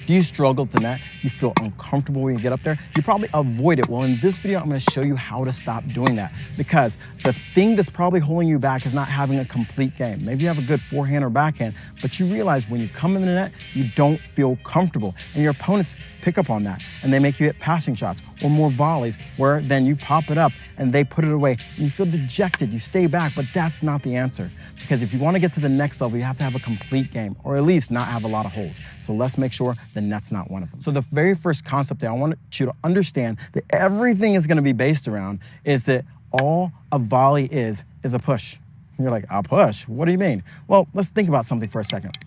Do you struggle at the net? You feel uncomfortable when you get up there? You probably avoid it. Well, in this video, I'm gonna show you how to stop doing that, because the thing that's probably holding you back is not having a complete game. Maybe you have a good forehand or backhand, but you realize when you come in the net, you don't feel comfortable, and your opponents pick up on that, and they make you hit passing shots or more volleys, where then you pop it up and they put it away, and you feel dejected, you stay back. But that's not the answer, because if you want to get to the next level, you have to have a complete game, or at least not have a lot of holes. So let's make sure the net's not one of them. So the very first concept that I want you to understand that everything is going to be based around is that all a volley is a push. And you're like, a push? What do you mean? Well, let's think about something for a second.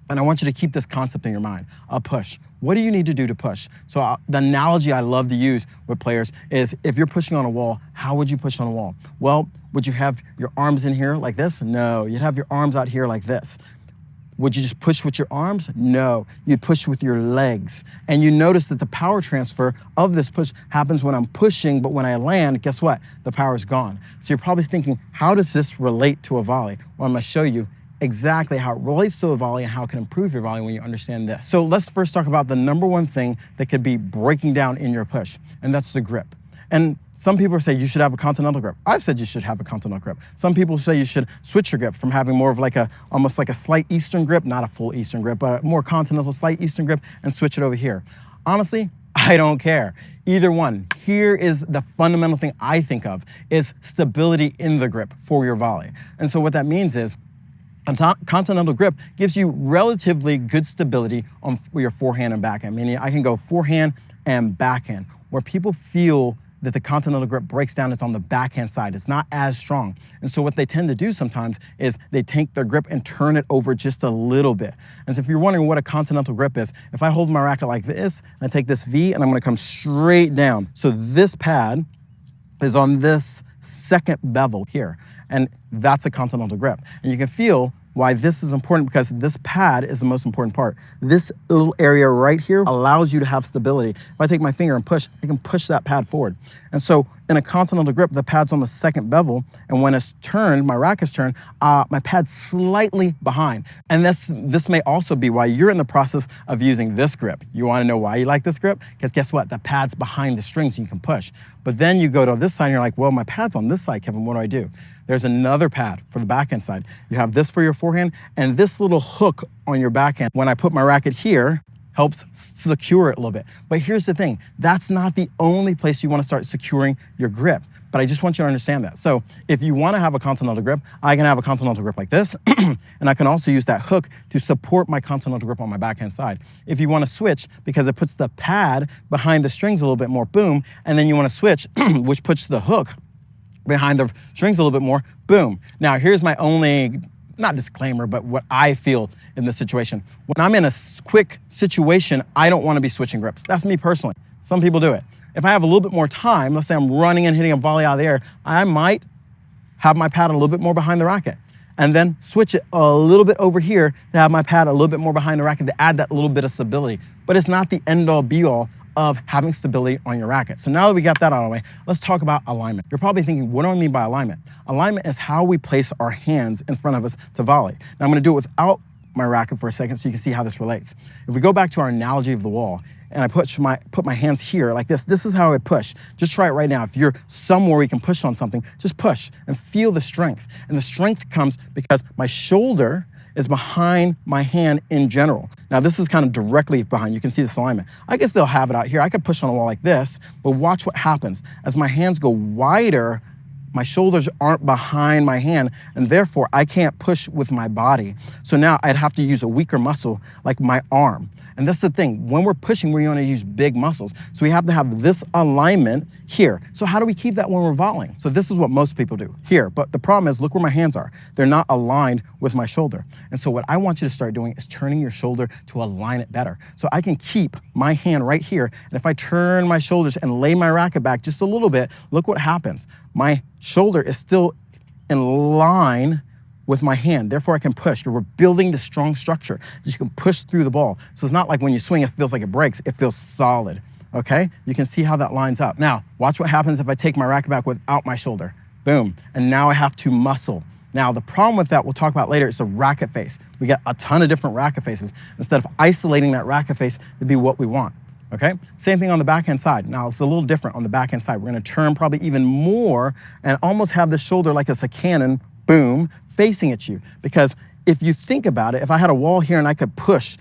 And I want you to keep this concept in your mind, a push. What do you need to do to push? So the analogy I love to use with players is, if you're pushing on a wall, how would you push on a wall? Well, would you have your arms in here like this? No, you'd have your arms out here like this. Would you just push with your arms? No, you'd push with your legs. And you notice that the power transfer of this push happens when I'm pushing, but when I land, guess what? The power's gone. So you're probably thinking, how does this relate to a volley? Well, I'm gonna show you exactly how it relates to a volley and how it can improve your volley when you understand this. So let's first talk about the number one thing that could be breaking down in your push, and that's the grip. And some people say you should have a continental grip. I've said you should have a continental grip. Some people say you should switch your grip from having more of like almost like a slight Eastern grip, not a full Eastern grip, but a more continental slight Eastern grip, and switch it over here. Honestly, I don't care. Either one. Here is the fundamental thing I think of, is stability in the grip for your volley. And so what that means is, a continental grip gives you relatively good stability on your forehand and backhand, meaning I can go forehand and backhand. Where people feel that the continental grip breaks down, it's on the backhand side. It's not as strong. And so what they tend to do sometimes is they take their grip and turn it over just a little bit. And so if you're wondering what a continental grip is, if I hold my racket like this, and I take this V and I'm gonna come straight down. So this pad is on this second bevel here, and that's a continental grip. And you can feel why this is important, because this pad is the most important part. This little area right here allows you to have stability. If I take my finger and push, I can push that pad forward. And so in a continental grip, the pad's on the second bevel, and when it's turned, my racket's turned, my pad's slightly behind. And this may also be why you're in the process of using this grip. You wanna know why you like this grip? Because guess what? The pad's behind the string so you can push. But then you go to this side and you're like, well, my pad's on this side, Kevin, what do I do? There's another pad for the backhand side. You have this for your forehand, and this little hook on your backhand, when I put my racket here, helps secure it a little bit. But here's the thing, that's not the only place you want to start securing your grip. But I just want you to understand that. So if you want to have a continental grip, I can have a continental grip like this, and I can also use that hook to support my continental grip on my backhand side. If you want to switch, because it puts the pad behind the strings a little bit more, boom, and then you want to switch, which puts the hook behind the strings a little bit more, boom. Now here's my only, not disclaimer, but what I feel in this situation. When I'm in a quick situation, I don't want to be switching grips. That's me personally. Some people do it. If I have a little bit more time, let's say I'm running and hitting a volley out of the air, I might have my pad a little bit more behind the racket, and then switch it a little bit over here to have my pad a little bit more behind the racket to add that little bit of stability. But it's not the end all be all of having stability on your racket. So now that we got that out of the way, let's talk about alignment. You're probably thinking, what do I mean by alignment? Alignment is how we place our hands in front of us to volley. Now I'm gonna do it without my racket for a second so you can see how this relates. If we go back to our analogy of the wall, and I put my hands here like this is how I would push. Just try it right now. If you're somewhere you can push on something, just push and feel the strength. And the strength comes because my shoulder is behind my hand in general. Now this is kind of directly behind. You can see this alignment. I can still have it out here. I could push on a wall like this, but watch what happens. As my hands go wider, my shoulders aren't behind my hand, and therefore I can't push with my body. So now I'd have to use a weaker muscle like my arm. And that's the thing, when we're pushing, we're gonna use big muscles. So we have to have this alignment here. So how do we keep that when we're volleying? So this is what most people do here, but the problem is, look where my hands are. They're not aligned with my shoulder. And so what I want you to start doing is turning your shoulder to align it better. So I can keep my hand right here, and if I turn my shoulders and lay my racket back just a little bit, look what happens. My shoulder is still in line with my hand, therefore I can push. We're building the strong structure that you can push through the ball. So it's not like when you swing, it feels like it breaks, it feels solid, okay? You can see how that lines up. Now, watch what happens if I take my racket back without my shoulder. Boom, and now I have to muscle. Now, the problem with that we'll talk about later is the racket face. We get a ton of different racket faces instead of isolating that racket face to be what we want, okay? Same thing on the backhand side. Now, it's a little different on the backhand side. We're gonna turn probably even more and almost have the shoulder like it's a cannon, boom, facing at you. Because if you think about it, if I had a wall here and I can push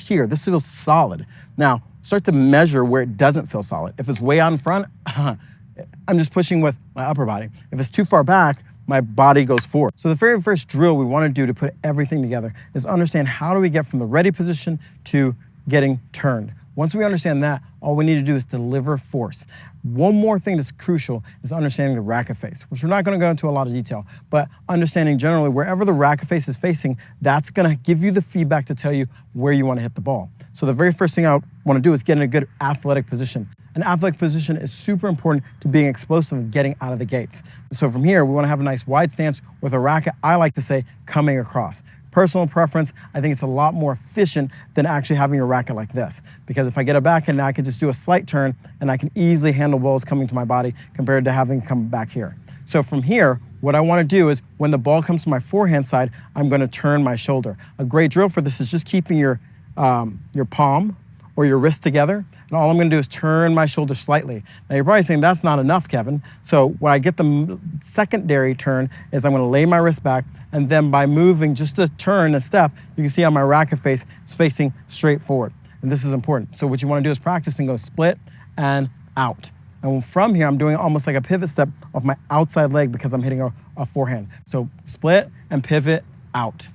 here. This feels solid. Now, start to measure where it doesn't feel solid. If it's way out in front, I'm just pushing with my upper body. If it's too far back, my body goes forward. So the very first drill we want to do to put everything together is understand how do we get from the ready position to getting turned. Once we understand that, all we need to do is deliver force. One more thing that's crucial is understanding the racket face, which we're not going to go into a lot of detail, but understanding generally wherever the racket face is facing, that's going to give you the feedback to tell you where you want to hit the ball. So the very first thing I want to do is get in a good athletic position. An athletic position is super important to being explosive and getting out of the gates. So from here, we want to have a nice wide stance with a racket, I like to say, coming across. Personal preference, I think it's a lot more efficient than actually having a racket like this. Because if I get a backhand, now I can just do a slight turn and I can easily handle balls coming to my body compared to having come back here. So from here, what I want to do is when the ball comes to my forehand side, I'm going to turn my shoulder. A great drill for this is just keeping your palm or your wrist together. And all I'm going to do is turn my shoulder slightly. Now you're probably saying that's not enough, Kevin. So when I get the secondary turn is I'm going to lay my wrist back, and then by moving just a turn, a step, you can see how my racket face is facing straight forward. And this is important. So what you want to do is practice and go split and out. And from here, I'm doing almost like a pivot step off my outside leg because I'm hitting a forehand. So split and pivot out.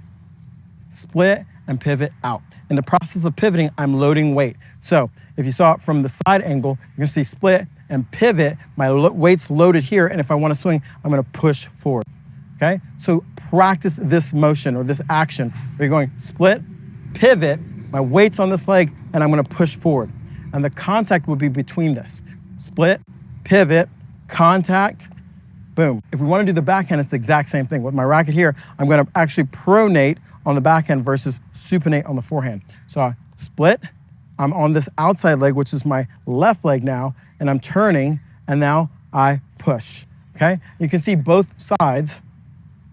Split and pivot out. In the process of pivoting, I'm loading weight. So if you saw it from the side angle, you're gonna see split and pivot. My weight's loaded here, and if I wanna swing, I'm gonna push forward, okay? So practice this motion or this action where you're going split, pivot, my weight's on this leg, and I'm gonna push forward. And the contact will be between this. Split, pivot, contact, boom. If we wanna do the backhand, it's the exact same thing. With my racket here, I'm gonna actually pronate on the backhand versus supinate on the forehand. So I split, I'm on this outside leg, which is my left leg now, and I'm turning, and now I push, okay? You can see both sides,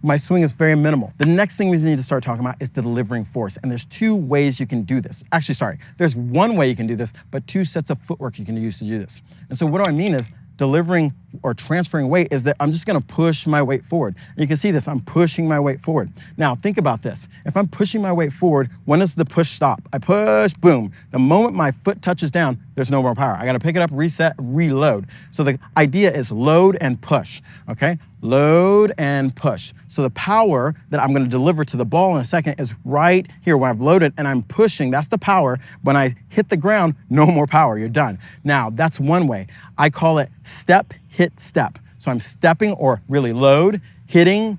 my swing is very minimal. The next thing we need to start talking about is delivering force, and there's two ways you can do this. Actually, sorry, there's one way you can do this, but two sets of footwork you can use to do this. And so what do I mean is delivering or transferring weight is that I'm just gonna push my weight forward. And you can see this, I'm pushing my weight forward. Now think about this. If I'm pushing my weight forward, when does the push stop? I push, boom. The moment my foot touches down, there's no more power. I gotta pick it up, reset, reload. So the idea is load and push, okay? Load and push. So the power that I'm gonna deliver to the ball in a second is right here when I've loaded and I'm pushing, that's the power. When I hit the ground, no more power, you're done. Now, that's one way. I call it step, hit, step. So I'm stepping or really load, hitting,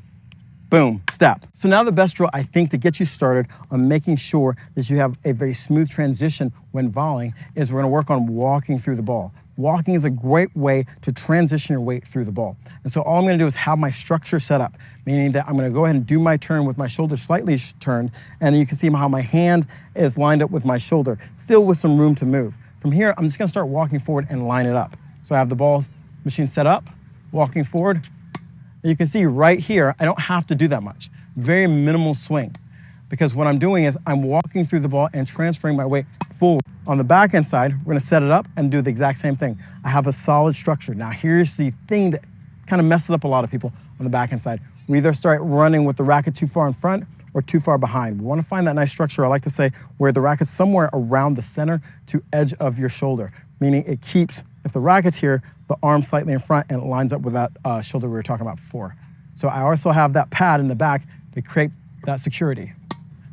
boom, step. So now the best drill, I think, to get you started on making sure that you have a very smooth transition when volleying is we're gonna work on walking through the ball. Walking is a great way to transition your weight through the ball. And so all I'm gonna do is have my structure set up, meaning that I'm gonna go ahead and do my turn with my shoulder slightly turned, and you can see how my hand is lined up with my shoulder, still with some room to move. From here, I'm just gonna start walking forward and line it up. So I have the ball machine set up, walking forward. And you can see right here, I don't have to do that much. Very minimal swing. Because what I'm doing is I'm walking through the ball and transferring my weight forward. On the backhand side, we're gonna set it up and do the exact same thing. I have a solid structure. Now here's the thing that kind of messes up a lot of people on the backhand side. We either start running with the racket too far in front or too far behind. We wanna find that nice structure, I like to say, where the racket's somewhere around the center to edge of your shoulder, meaning it keeps, if the racket's here, the arm slightly in front and it lines up with that shoulder we were talking about before. So I also have that pad in the back to create that security.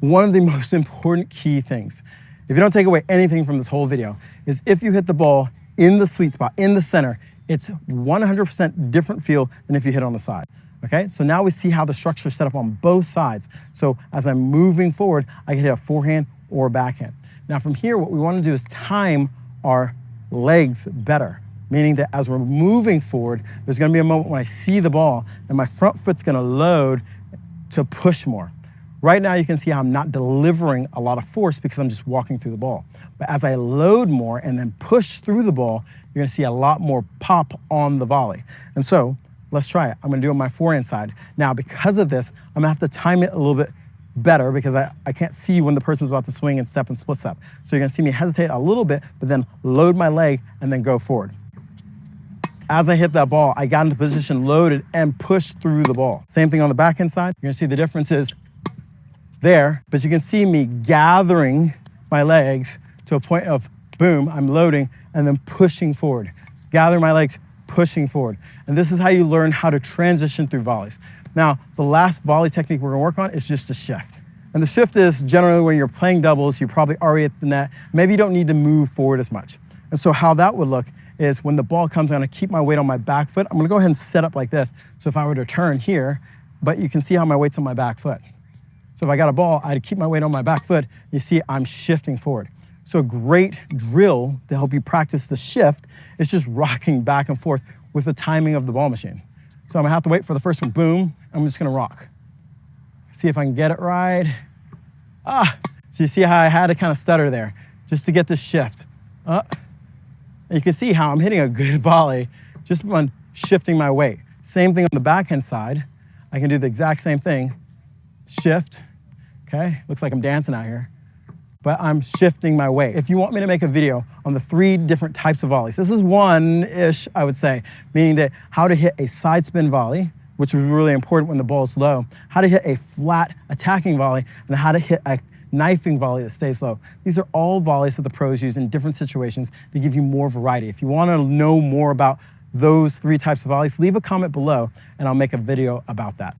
One of the most important key things, if you don't take away anything from this whole video, is if you hit the ball in the sweet spot, in the center, it's 100% different feel than if you hit on the side. Okay, so now we see how the structure is set up on both sides. So as I'm moving forward, I can hit a forehand or a backhand. Now from here, what we want to do is time our legs better, meaning that as we're moving forward, there's going to be a moment when I see the ball and my front foot's going to load to push more. Right now, you can see how I'm not delivering a lot of force because I'm just walking through the ball. But as I load more and then push through the ball, you're going to see a lot more pop on the volley. And so let's try it. I'm gonna do it on my forehand side. Now, because of this, I'm gonna have to time it a little bit better because I can't see when the person's about to swing and step and split step. So you're gonna see me hesitate a little bit, but then load my leg and then go forward. As I hit that ball, I got into position, loaded, and pushed through the ball. Same thing on the backhand side. You're gonna see the difference is there, but you can see me gathering my legs to a point of boom, I'm loading, and then pushing forward. Gathering my legs, pushing forward. And this is how you learn how to transition through volleys. Now, the last volley technique we're gonna work on is just a shift. And the shift is generally when you're playing doubles, you're probably already at the net. Maybe you don't need to move forward as much. And so how that would look is when the ball comes, I'm gonna keep my weight on my back foot. I'm gonna go ahead and set up like this. So if I were to turn here, but you can see how my weight's on my back foot. So if I got a ball, I'd keep my weight on my back foot. You see I'm shifting forward. So a great drill to help you practice the shift is just rocking back and forth with the timing of the ball machine. So I'm gonna have to wait for the first one, boom, I'm just gonna rock. See if I can get it right. So you see how I had to kind of stutter there just to get this shift. You can see how I'm hitting a good volley just on shifting my weight. Same thing on the backhand side. I can do the exact same thing. Shift, okay? Looks like I'm dancing out here, but I'm shifting my weight. If you want me to make a video on the 3 different types of volleys, this is one-ish, I would say, meaning that how to hit a side spin volley, which is really important when the ball is low, how to hit a flat attacking volley, and how to hit a knifing volley that stays low. These are all volleys that the pros use in different situations to give you more variety. If you want to know more about those 3 types of volleys, leave a comment below and I'll make a video about that.